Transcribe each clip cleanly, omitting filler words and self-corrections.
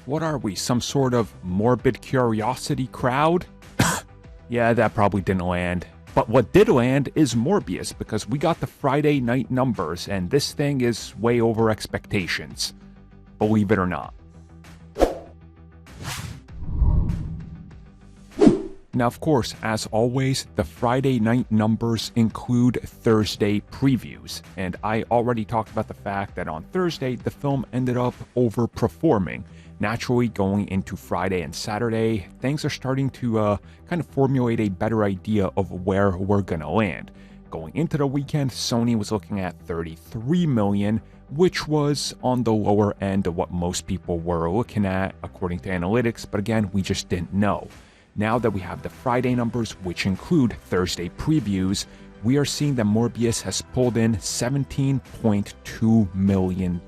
What are we, some sort of morbid curiosity crowd? Yeah, that probably didn't land. But what did land is Morbius, because we got the Friday night numbers, and this thing is way over expectations. Believe it or not. Now, of course, as always, the Friday night numbers include Thursday previews, and I already talked about the fact that on Thursday, the film ended up overperforming. Naturally, going into Friday and Saturday, things are starting to kind of formulate a better idea of where we're gonna land. Going into the weekend, Sony was looking at 33 million, which was on the lower end of what most people were looking at, according to analytics, but again, we just didn't know. Now that we have the Friday numbers, which include Thursday previews, we are seeing that Morbius has pulled in $17.2 million,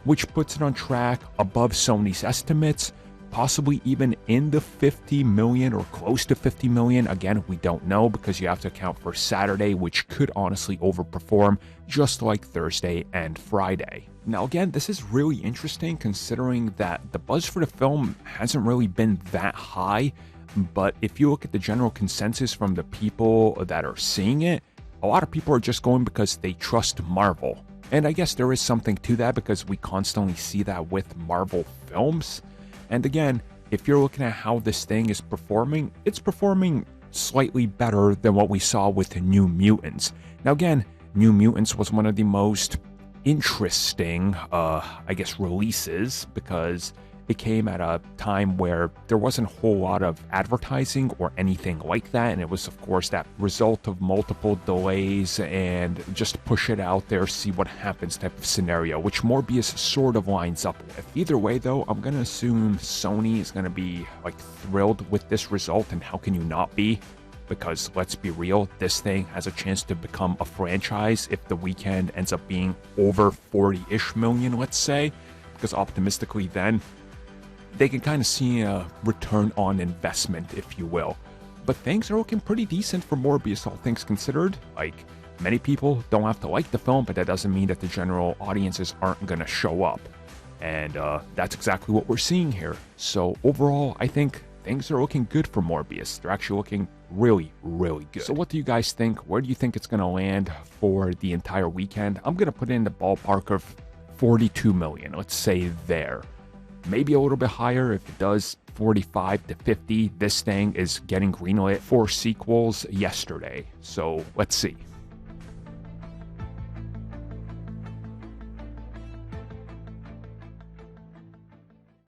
which puts it on track above Sony's estimates, possibly even in the 50 million or close to 50 million. Again, we don't know because you have to account for Saturday, which could honestly overperform, just like Thursday and Friday. Now again, this is really interesting considering that the buzz for the film hasn't really been that high, but if you look at the general consensus from the people that are seeing it, a lot of people are just going because they trust Marvel. And I guess there is something to that because we constantly see that with Marvel films. And again, if you're looking at how this thing is performing, it's performing slightly better than what we saw with New Mutants. Now again, New Mutants was one of the most interesting, releases because it came at a time where there wasn't a whole lot of advertising or anything like that, and it was of course that result of multiple delays and just push it out there, see what happens type of scenario, which Morbius sort of lines up with. Either way though, I'm gonna assume Sony is gonna be like thrilled with this result, and how can you not be? Because let's be real, this thing has a chance to become a franchise if the weekend ends up being over 40-ish million, let's say, because optimistically then they can kind of see a return on investment, if you will. But things are looking pretty decent for Morbius, all things considered. Like, many people don't have to like the film, but that doesn't mean that the general audiences aren't gonna show up. And that's exactly what we're seeing here. So overall, I think things are looking good for Morbius. They're actually looking really, really good. So what do you guys think? Where do you think it's gonna land for the entire weekend? I'm gonna put it in the ballpark of 42 million, let's say there. Maybe a little bit higher if it does 45 to 50. This thing is getting greenlit for sequels yesterday, so let's see.